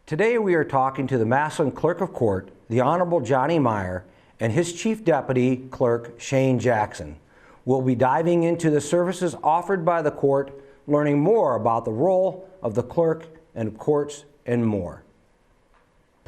Today we are talking to the Massillon Clerk of Court, the Honorable Johnnie Maier, and his Chief Deputy Clerk, Shane Jackson. We'll be diving into the services offered by the court, learning more about the role of the clerk and courts, and more.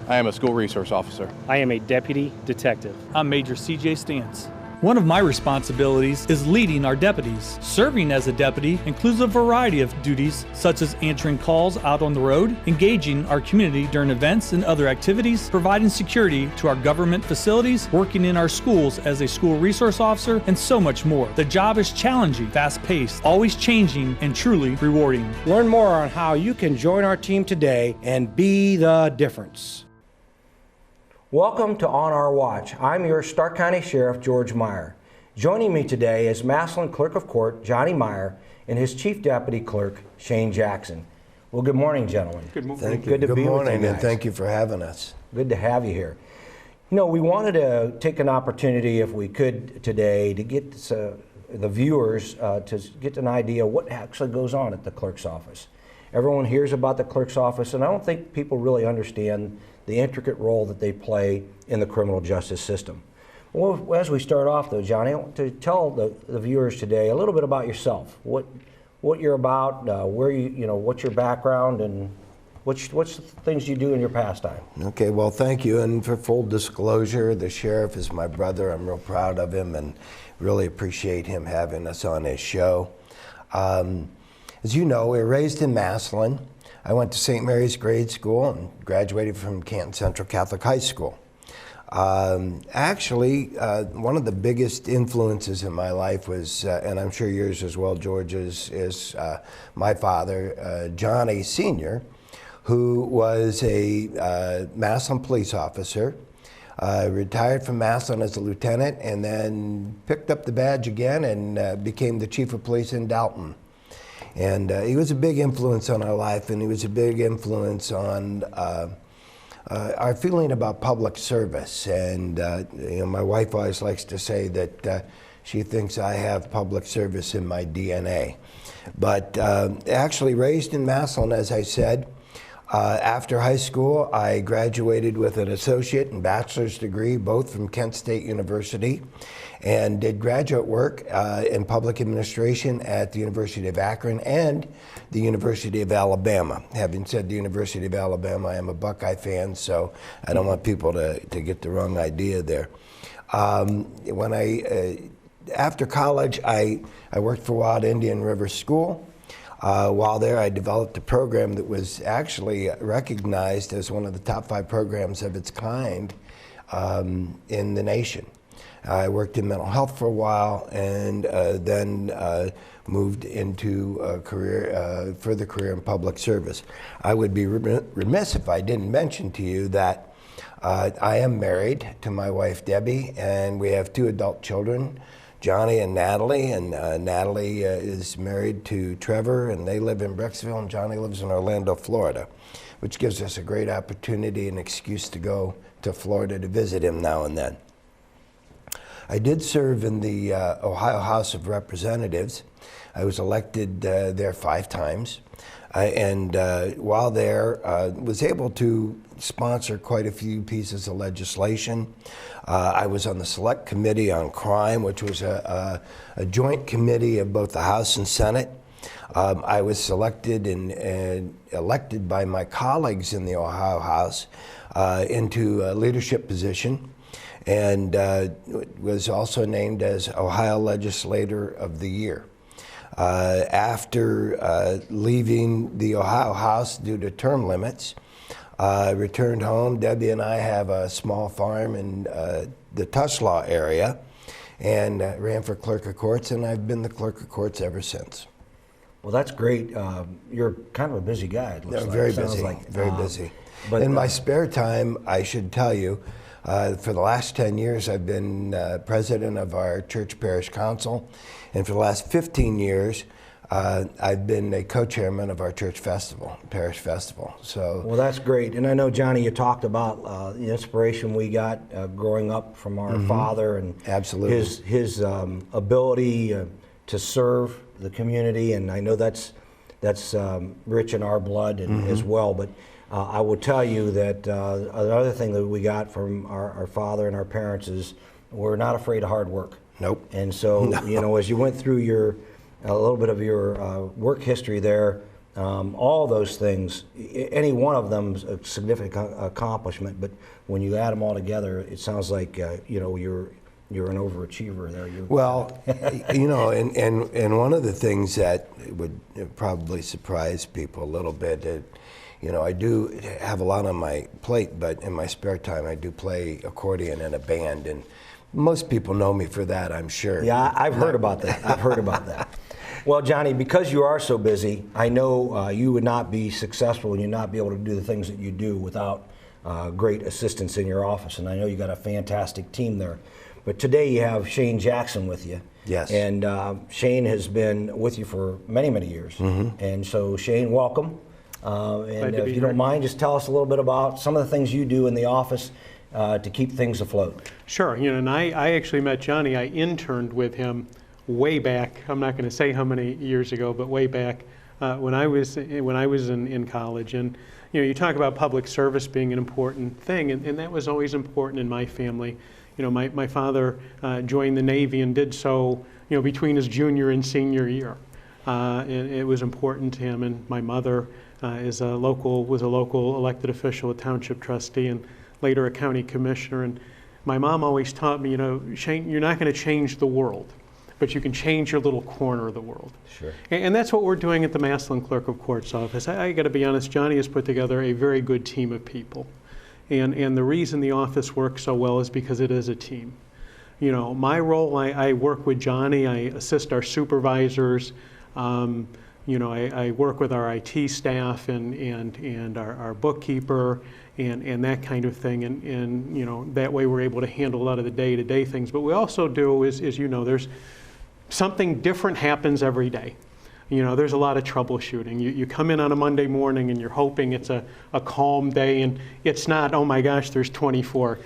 I am a school resource officer. I am a deputy detective. I'm Major C.J. Stantz. One of my responsibilities is leading our deputies. Serving as a deputy includes a variety of duties, such as answering calls out on the road, engaging our community during events and other activities, providing security to our government facilities, working in our schools as a school resource officer, and so much more. The job is challenging, fast-paced, always changing, and truly rewarding. Learn more on how you can join our team today and be the difference. Welcome to On Our Watch. I'm your Stark County Sheriff, George Maier. Joining me today is Massillon Clerk of Court, Johnnie Maier, and his Chief Deputy Clerk, Shane Jackson. Well, good morning, gentlemen. Good morning. Thank you. Good to good be morning, with you guys. and thank you for having us. Good to have you here. You know, we wanted to take an opportunity, if we could today, to get the viewers to get an idea of what actually goes on at the clerk's office. Everyone hears about the clerk's office, and I don't think people really understand the intricate role that they play in the criminal justice system. Well, as we start off, though, Johnnie, I want to tell the viewers today a little bit about yourself. What you're about, where what's your background, and what's the things you do in your pastime. Okay, well, thank you. And for full disclosure, the sheriff is my brother. I'm real proud of him and really appreciate him having us on his show. As you know, we were raised in Massillon. I went to St. Mary's grade school and graduated from Canton Central Catholic High School. Actually, one of the biggest influences in my life was, and I'm sure yours as well, George, is my father, Johnnie Sr., who was a Massillon police officer, retired from Massillon as a lieutenant, and then picked up the badge again and became the chief of police in Dalton. And he was a big influence on our life, and he was a big influence on our feeling about public service. And my wife always likes to say that she thinks I have public service in my DNA. But actually raised in Massillon, as I said. After high school, I graduated with an associate and bachelor's degree, both from Kent State University, and did graduate work in public administration at the University of Akron and the University of Alabama. Having said the University of Alabama, I am a Buckeye fan, so I don't want people to get the wrong idea there. After college, I worked for Wild Indian River School. While there, I developed a program that was actually recognized as one of the top 5 programs of its kind in the nation. I worked in mental health for a while, and then moved into a further career in public service. I would be remiss if I didn't mention to you that I am married to my wife, Debbie, and we have 2 adult children, Johnnie and Natalie, and Natalie is married to Trevor, and they live in Brecksville, and Johnnie lives in Orlando, Florida, which gives us a great opportunity and excuse to go to Florida to visit him now and then. I did serve in the Ohio House of Representatives. I was elected there 5 times, and while there, was able to sponsor quite a few pieces of legislation. I was on the Select Committee on Crime, which was a joint committee of both the House and Senate. I was selected and elected by my colleagues in the Ohio House into a leadership position, and was also named as Ohio Legislator of the Year. After leaving the Ohio House due to term limits, returned home. Debbie and I have a small farm in the Tuslaw area, and ran for clerk of courts, and I've been the clerk of courts ever since. Well, that's great. You're kind of a busy guy, it looks like. Very Sounds busy, like. very busy. But in my spare time, I should tell you, for the last 10 years, I've been president of our church parish council, and for the last 15 years, I've been a co-chairman of our church festival, parish festival. So, well, that's great. And I know, Johnnie, you talked about the inspiration we got growing up from our father, and absolutely his ability to serve the community. And I know that's rich in our blood and as well. But I will tell you that another thing that we got from our father and our parents is we're not afraid of hard work. Nope. And so, as you went through a little bit of your work history there, all those things, any one of them is a significant accomplishment, but when you add them all together, it sounds like, you're an overachiever there. Well, and one of the things that would probably surprise people a little bit, I do have a lot on my plate, but in my spare time I do play accordion in a band, and most people know me for that, I'm sure. Yeah, I've heard about that. Well, Johnny, because you are so busy, I know you would not be successful and you'd not be able to do the things that you do without great assistance in your office, and I know you got a fantastic team there. But today you have Shane Jackson with you. Yes. And Shane has been with you for many, many years. Mm-hmm. And so, Shane, welcome. And if you don't mind, just tell us a little bit about some of the things you do in the office to keep things afloat. Sure. And I actually met Johnny. I interned with him way back. I'm not going to say how many years ago, but way back when I was in college. And you talk about public service being an important thing, and that was always important in my family. My father joined the Navy and did so, between his junior and senior year. And it was important to him. And my mother was a local elected official, a township trustee, and later a county commissioner. And my mom always taught me, Shane, you're not going to change the world, but you can change your little corner of the world. Sure. And that's what we're doing at the Massillon Clerk of Court's office. I got to be honest, Johnny has put together a very good team of people. And the reason the office works so well is because it is a team. My role, I work with Johnny, I assist our supervisors, I work with our IT staff and our bookkeeper and that kind of thing, and that way we're able to handle a lot of the day-to-day things. But we also do is there's something different happens every day. There's a lot of troubleshooting. You come in on a Monday morning and you're hoping it's a calm day, and it's not. Oh my gosh, there's 24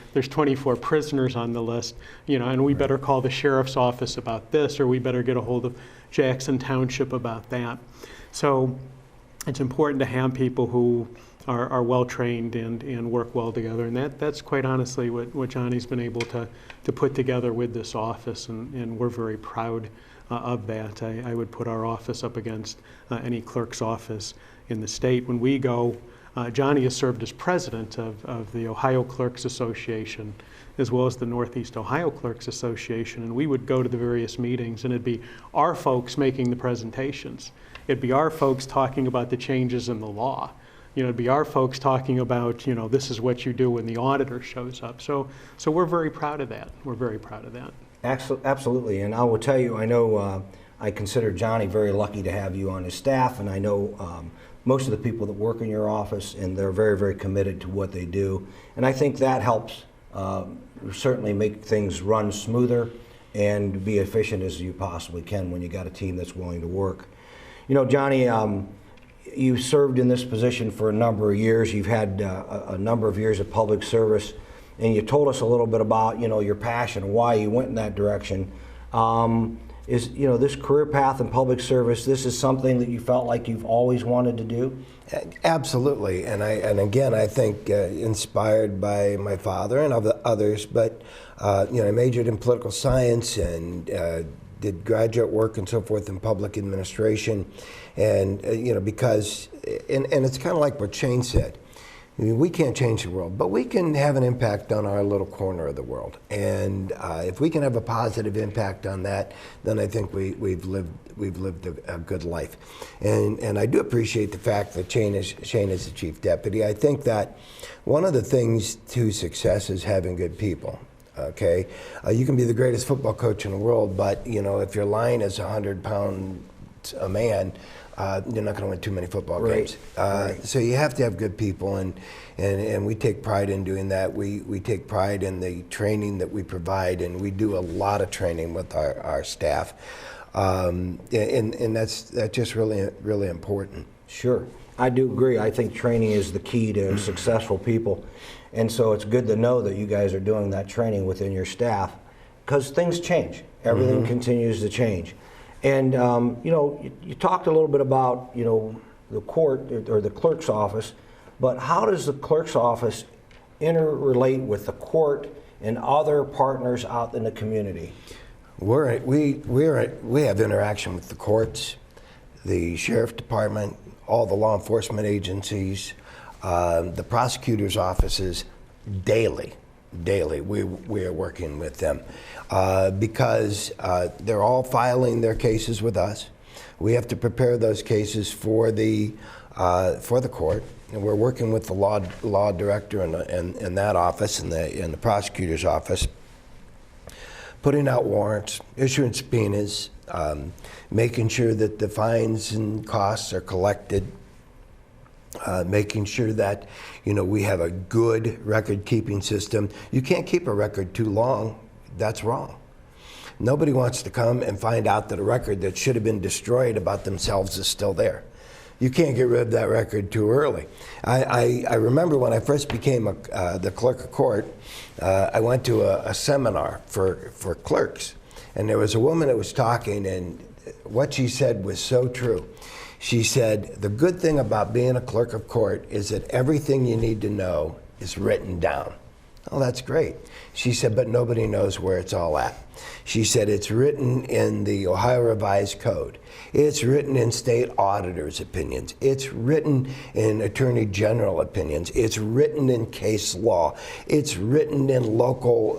prisoners on the list, and we better call the sheriff's office about this, or we better get a hold of Jackson Township about that. So it's important to have people who are well trained and work well together, and that's quite honestly what Johnny's been able to put together with this office, and we're very proud of that. I would put our office up against any clerk's office in the state. When we go, Johnny has served as president of the Ohio Clerks Association, as well as the Northeast Ohio Clerks Association, and we would go to the various meetings, and it'd be our folks making the presentations. It'd be our folks talking about the changes in the law. It'd be our folks talking about, this is what you do when the auditor shows up. So we're very proud of that. We're very proud of that. Absolutely, and I will tell you, I know I consider Johnny very lucky to have you on his staff, and I know most of the people that work in your office, and they're very, very committed to what they do. And I think that helps certainly make things run smoother and be efficient as you possibly can when you got a team that's willing to work. Johnny, you served in this position for a number of years. You've had a number of years of public service. And you told us a little bit about, your passion, why you went in that direction. Is, this career path in public service, this is something that you felt like you've always wanted to do? Absolutely. And again, I think inspired by my father and others, but, I majored in political science and did graduate work and so forth in public administration. And, because, and it's kind of like what Shane said. We can't change the world, but we can have an impact on our little corner of the world. And if we can have a positive impact on that, then I think we've lived a good life. And I do appreciate the fact that Shane is the chief deputy. I think that one of the things to success is having good people. Okay, you can be the greatest football coach in the world, but if your line is 100 pounds a man, you're not going to win too many football games. Right. So you have to have good people, and we take pride in doing that. We take pride in the training that we provide, and we do a lot of training with our staff, and that's just really important. Sure, I do agree. I think training is the key to successful people, and so it's good to know that you guys are doing that training within your staff, because things change. Everything continues to change. And, you talked a little bit about, the court or the clerk's office. but how does the clerk's office interrelate with the court and other partners out in the community? We have interaction with the courts, the sheriff department, all the law enforcement agencies, the prosecutor's offices daily. We are working with them because they're all filing their cases with us. We have to prepare those cases for the court, and we're working with the law director in that office and the prosecutor's office, putting out warrants, issuing subpoenas, making sure that the fines and costs are collected, making sure that we have a good record-keeping system. You can't keep a record too long. That's wrong. Nobody wants to come and find out that a record that should have been destroyed about themselves is still there. You can't get rid of that record too early. I remember when I first became the clerk of court, I went to a seminar for clerks, and there was a woman that was talking, and what she said was so true. She said, the good thing about being a clerk of court is that everything you need to know is written down. Oh, that's great. She said, but nobody knows where it's all at. She said, it's written in the Ohio Revised Code. It's written in state auditors' opinions. It's written in attorney general opinions. It's written in case law. It's written in local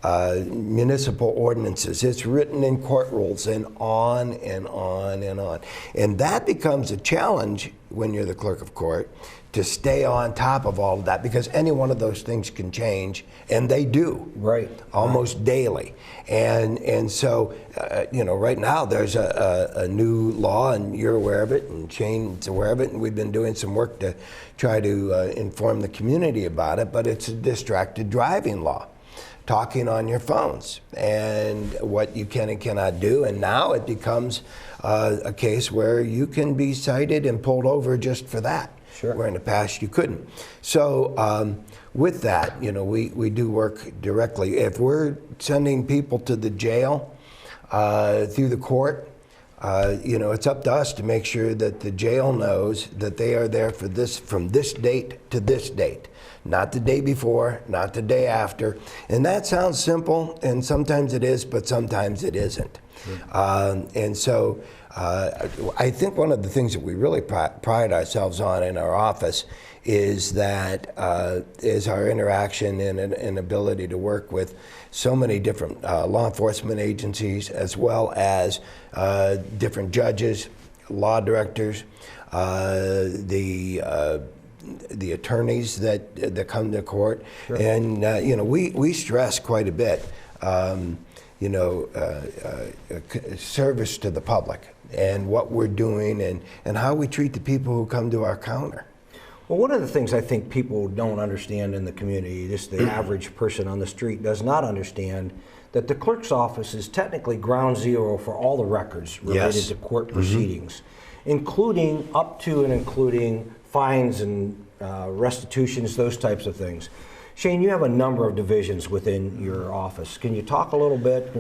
municipal ordinances. It's written in court rules, and on and on and on. And that becomes a challenge when you're the clerk of court, to stay on top of all of that, because any one of those things can change, and they do, right, almost daily. And so, right now there's a new law, and you're aware of it, and Shane's aware of it, and we've been doing some work to try to inform the community about it, but it's a distracted driving law. Talking on your phones and what you can and cannot do, and now it becomes a case where you can be cited and pulled over just for that. Sure. Where in the past you couldn't. So with that, we do work directly. If we're sending people to the jail through the court, it's up to us to make sure that the jail knows that they are there for this, from this date to this date. Not the day before, not the day after. And that sounds simple, and sometimes it is, but sometimes it isn't. Sure. And so I think one of the things that we really pride ourselves on in our office is that is our interaction and ability to work with so many different law enforcement agencies, as well as different judges, law directors, the attorneys that come to court. Sure. And we stress quite a bit service to the public and what we're doing and how we treat the people who come to our counter. Well, one of the things I think people don't understand in the community, just the average person on the street does not understand, that the clerk's office is technically ground zero for all the records related Yes. to court proceedings, including up to and including fines and restitutions, those types of things. Shane, you have a number of divisions within your office. Can you talk a little bit?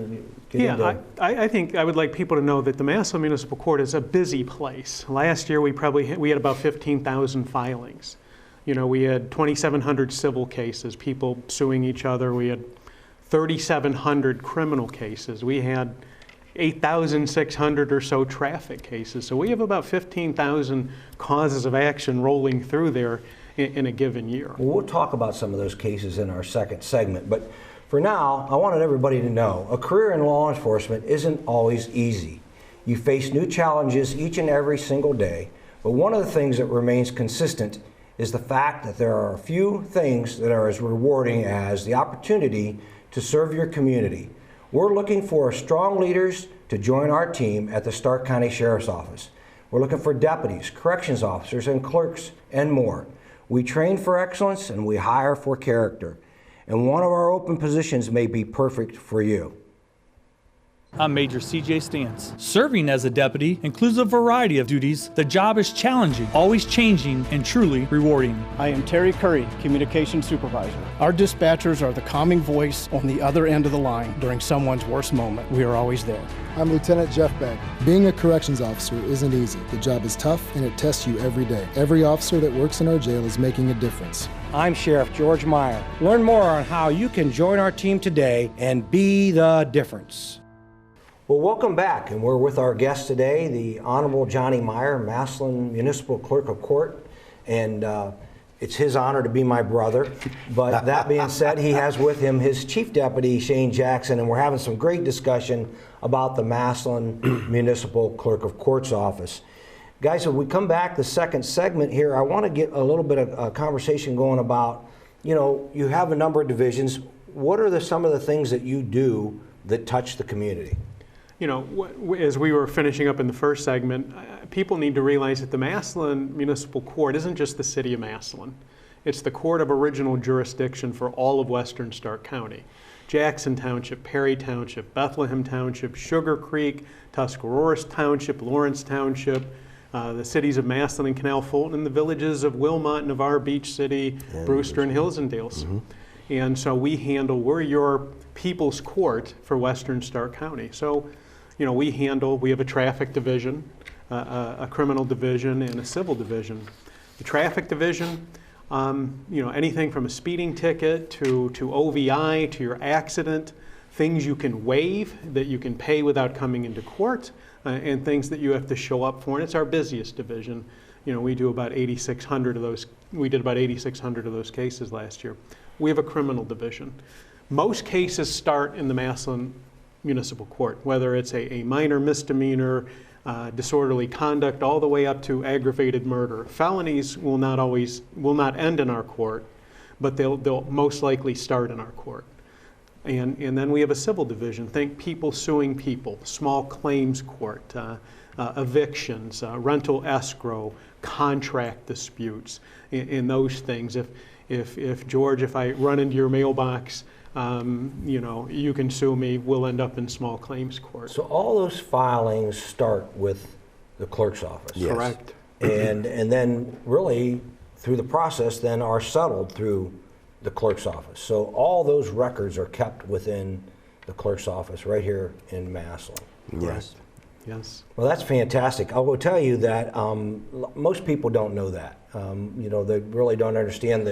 I think I would like people to know that the Massillon Municipal Court is a busy place. Last year we had about 15,000 filings. We had 2,700 civil cases, people suing each other. We had 3,700 criminal cases. We had 8,600 or so traffic cases. So we have about 15,000 causes of action rolling through there in a given year. Well, we'll talk about some of those cases in our second segment, but for now, I wanted everybody to know a career in law enforcement isn't always easy. You face new challenges each and every single day, but one of the things that remains consistent is the fact that there are a few things that are as rewarding as the opportunity to serve your community. We're looking for strong leaders to join our team at the Stark County Sheriff's Office. We're looking for deputies, corrections officers, and clerks, and more. We train for excellence and we hire for character. And one of our open positions may be perfect for you. I'm Major C.J. Stantz. Serving as a deputy includes a variety of duties. The job is challenging, always changing, and truly rewarding. I am Terry Curry, Communications Supervisor. Our dispatchers are the calming voice on the other end of the line during someone's worst moment. We are always there. I'm Lieutenant Jeff Beck. Being a corrections officer isn't easy. The job is tough and it tests you every day. Every officer that works in our jail is making a difference. I'm Sheriff George Maier. Learn more on how you can join our team today and be the difference. Well, welcome back, and we're with our guest today, the Honorable Johnnie Maier, Massillon Municipal Clerk of Court, and it's his honor to be my brother. But that being said, he has with him his Chief Deputy, Shane Jackson, and we're having some great discussion about the Massillon Municipal Clerk of Court's office. Guys, if we come back the second segment here, I want to get a little bit of a conversation going about, you have a number of divisions. What are some of the things that you do that touch the community? As we were finishing up in the first segment, people need to realize that the Massillon Municipal Court isn't just the city of Massillon. It's the court of original jurisdiction for all of western Stark County. Jackson Township, Perry Township, Bethlehem Township, Sugar Creek, Tuscarawas Township, Lawrence Township, the cities of Massillon and Canal Fulton, and the villages of Wilmot, Navarre Beach City, Brewster, and Hills and Dales. And so we're your people's court for western Stark County. So, we have a traffic division, a criminal division, and a civil division. The traffic division, anything from a speeding ticket to OVI to your accident, things you can waive that you can pay without coming into court, and things that you have to show up for. And it's our busiest division. We do about 8,600 of those. We did about 8,600 of those cases last year. We have a criminal division. Most cases start in the Massillon Municipal Court, whether it's a minor misdemeanor, disorderly conduct, all the way up to aggravated murder. Felonies will not end in our court, but they'll most likely start in our court. And then we have a civil division. Think people suing people, small claims court, evictions, rental escrow, contract disputes, and those things. If George, if I run into your mailbox, you can sue me, we'll end up in small claims court. So all those filings start with the clerk's office. Yes. Correct. And then really through the process then are settled through the clerk's office. So all those records are kept within the clerk's office right here in Massillon. Yes. Yes. Well, that's fantastic. I will tell you that most people don't know that. They really don't understand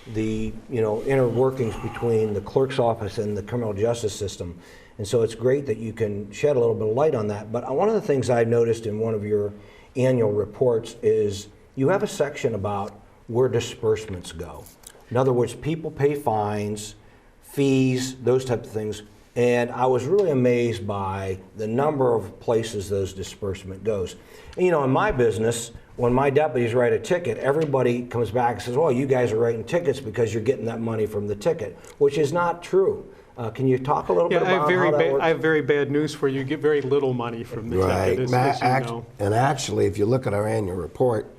the inner workings between the clerk's office and the criminal justice system. And so it's great that you can shed a little bit of light on that. But one of the things I noticed in one of your annual reports is you have a section about where disbursements go. In other words, people pay fines, fees, those types of things. And I was really amazed by the number of places those disbursement goes. And, in my business, when my deputies write a ticket, everybody comes back and says, well, you guys are writing tickets because you're getting that money from the ticket, which is not true. Can you talk a little bit about how that works? I have very bad news for you. You get very little money from the ticket, as you know. And actually, if you look at our annual report,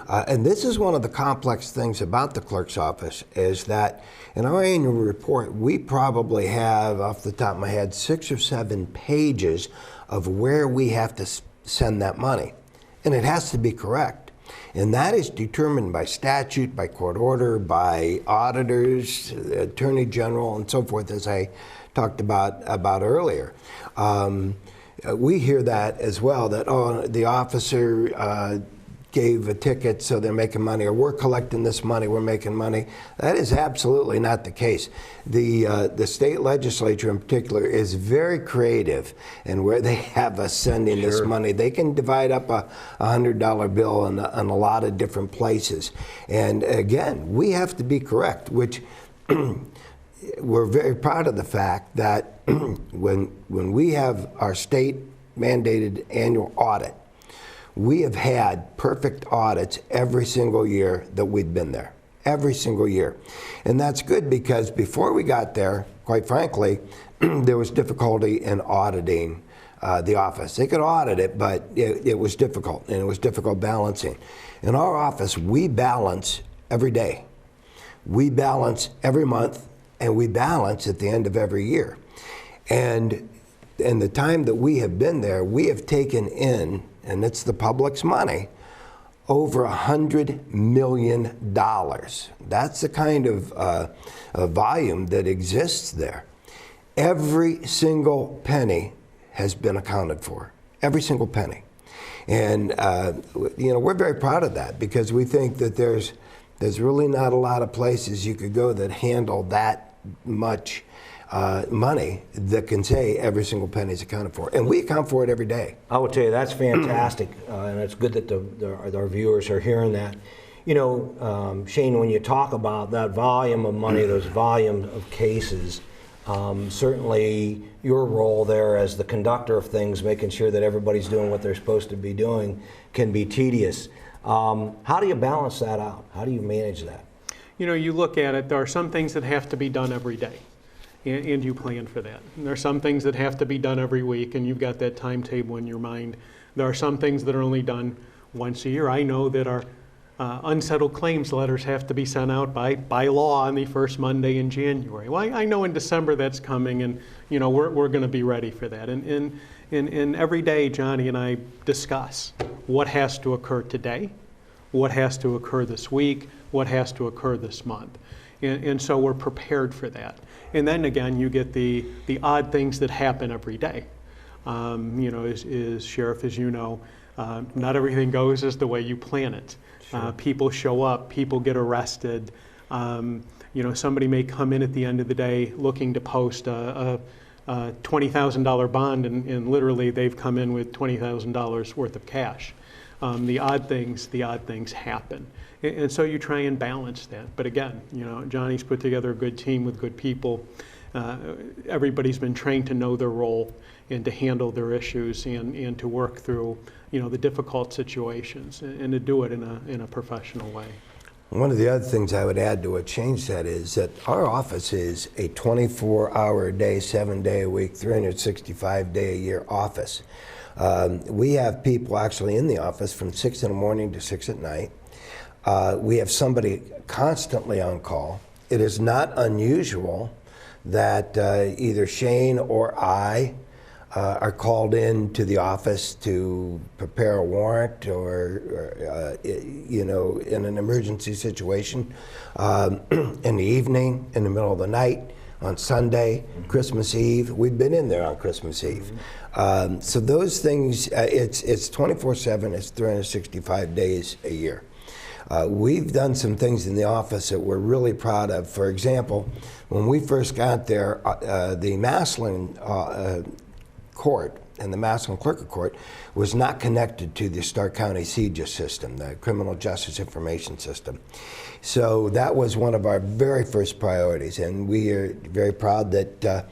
and this is one of the complex things about the clerk's office, is that in our annual report, we probably have, off the top of my head, 6 or 7 pages of where we have to send that money. And it has to be correct. And that is determined by statute, by court order, by auditors, attorney general, and so forth, as I talked about earlier. We hear that as well, that, the officer gave a ticket so they're making money, or we're collecting this money, we're making money. That is absolutely not the case. The state legislature in particular is very creative in where they have us sending this money. They can divide up a $100 bill in a lot of different places. And again, we have to be correct, which we're very proud of the fact that when we have our state mandated annual audit, we have had perfect audits every single year that we've been there, every single year. And that's good because before we got there, quite frankly, there was difficulty in auditing the office. They could audit it, but it was difficult, and it was difficult balancing. In our office, we balance every day. We balance every month, and we balance at the end of every year. And in the time that we have been there, we have taken in, and it's the public's money, over $100 million. That's the kind of volume that exists there. Every single penny has been accounted for. Every single penny. And we're very proud of that, because we think that there's really not a lot of places you could go that handle that much money that can say every single penny is accounted for. And we account for it every day. I would tell you that's fantastic, and it's good that our viewers are hearing that. Shane, when you talk about that volume of money, those volume of cases, certainly your role there as the conductor of things, making sure that everybody's doing what they're supposed to be doing, can be tedious. How do you balance that out? How do you manage that? You look at it, there are some things that have to be done every day, and you plan for that. And there are some things that have to be done every week, and you've got that timetable in your mind. There are some things that are only done once a year. I know that our unsettled claims letters have to be sent out by law on the first Monday in January. Well, I know in December that's coming, and we're going to be ready for that. And every day, Johnny and I discuss what has to occur today, what has to occur this week, what has to occur this month. And so we're prepared for that. And then again, you get the odd things that happen every day. As Sheriff, as you know, not everything goes as the way you plan it. Sure. People show up, people get arrested. Somebody may come in at the end of the day looking to post a $20,000 bond, and literally they've come in with $20,000 worth of cash. The odd things happen. And so you try and balance that. But again, Johnny's put together a good team with good people. Everybody's been trained to know their role and to handle their issues and to work through, the difficult situations and to do it in a professional way. One of the other things I would add to what Shane said is that our office is a 24-hour-a-day, 7-day-a-week, 365-day-a-year office. We have people actually in the office from 6 in the morning to 6 at night. We have somebody constantly on call. It is not unusual that either Shane or I are called in to the office to prepare a warrant or in an emergency situation in the evening, in the middle of the night, on Sunday, Christmas Eve. We've been in there on Christmas Eve. So those things, it's 24/7, it's 365 days a year. We've done some things in the office that we're really proud of. For example, when we first got there, the Massillon Court and the Massillon Clerk Court was not connected to the Stark County CJIS system, the Criminal Justice Information System. So that was one of our very first priorities, and we are very proud that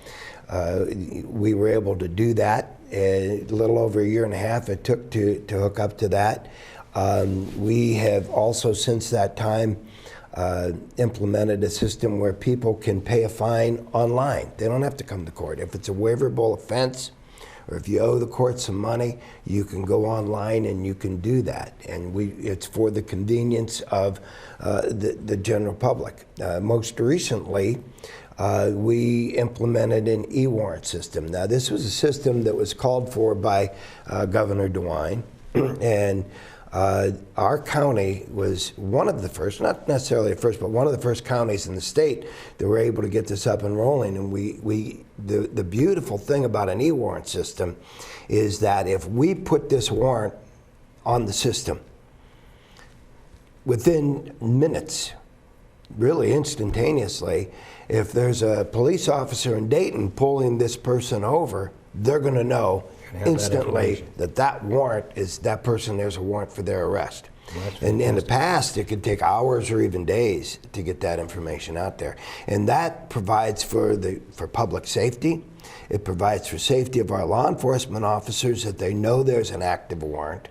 we were able to do that. A little over a year and a half it took to hook up to that. We have also, since that time, implemented a system where people can pay a fine online. They don't have to come to court. If it's a waiverable offense, or if you owe the court some money, you can go online and you can do that. And it's for the convenience of the general public. Most recently, we implemented an e-warrant system. Now, this was a system that was called for by Governor DeWine, and our county was one of the first, not necessarily the first, but one of the first counties in the state that were able to get this up and rolling. And the beautiful thing about an e-warrant system is that if we put this warrant on the system, within minutes, really instantaneously, if there's a police officer in Dayton pulling this person over, they're going to know instantly that warrant is that person. There's a warrant for their arrest. And in the past, it could take hours or even days to get that information out there. And that provides for public safety. It provides for safety of our law enforcement officers, that they know there's an active warrant.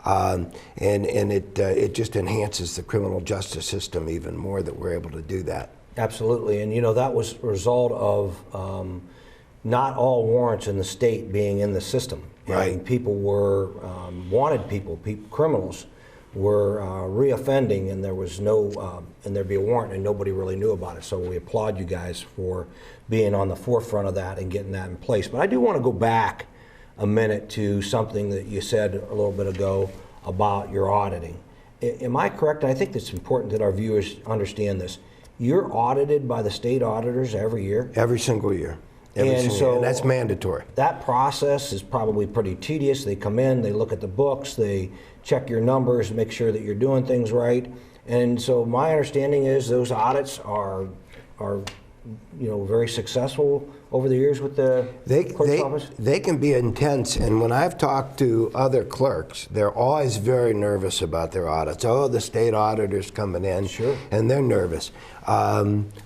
And it just enhances the criminal justice system even more that we're able to do that. Absolutely. And that was a result of not all warrants in the state being in the system. Right. And people were, wanted criminals were reoffending, and there was no, and there'd be a warrant, and nobody really knew about it. So we applaud you guys for being on the forefront of that and getting that in place. But I do want to go back a minute to something that you said a little bit ago about your auditing. Am I correct? I think it's important that our viewers understand this. You're audited by the state auditors every year? Every single year. And that's mandatory. That process is probably pretty tedious. They come in, they look at the books, they check your numbers, make sure that you're doing things right. And so my understanding is those audits are very successful over the years with the clerk's office? They can be intense, and when I've talked to other clerks, they're always very nervous about their audits. Oh, the state auditor's coming in, sure, and they're nervous.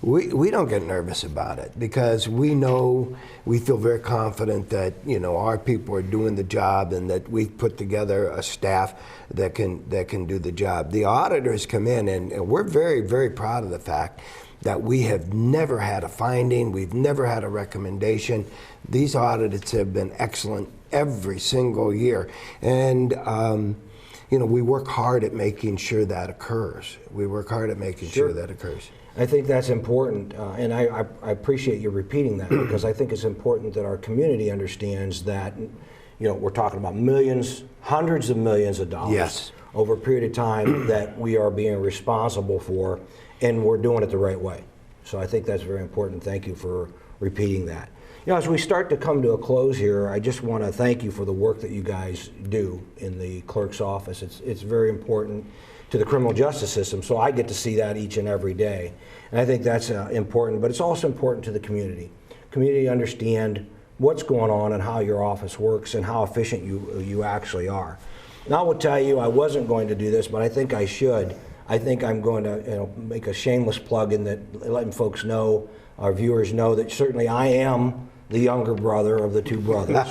We don't get nervous about it because we feel very confident that our people are doing the job and that we've put together a staff that can do the job. The auditors come in, and we're very, very proud of the fact that we have never had a finding, we've never had a recommendation. These audits have been excellent every single year. And we work hard at making sure that occurs. We work hard at making sure that occurs. I think that's important, and I appreciate you repeating that because I think it's important that our community understands that we're talking about millions, hundreds of millions of dollars over a period of time that we are being responsible for, and we're doing it the right way. So I think that's very important. Thank you for repeating that. As we start to come to a close here, I just want to thank you for the work that you guys do in the clerk's office. It's very important to the criminal justice system, so I get to see that each and every day. And I think that's important, but it's also important to the community. Community understand what's going on and how your office works and how efficient you actually are. And I will tell you, I wasn't going to do this, but I think I should. I think I'm going to make a shameless plug in that, letting folks know, our viewers know, that certainly I am the younger brother of the two brothers.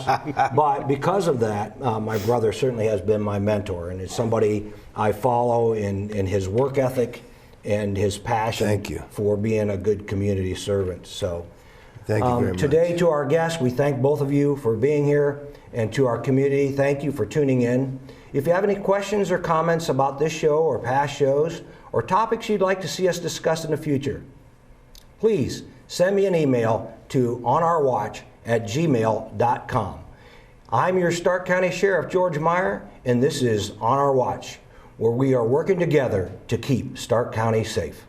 But because of that, my brother certainly has been my mentor, and it's somebody I follow in his work ethic and his passion for being a good community servant. So thank you very much. Today, to our guests, we thank both of you for being here, and to our community, thank you for tuning in. If you have any questions or comments about this show or past shows or topics you'd like to see us discuss in the future, please send me an email to onourwatch@gmail.com. I'm your Stark County Sheriff, George Maier, and this is On Our Watch, where we are working together to keep Stark County safe.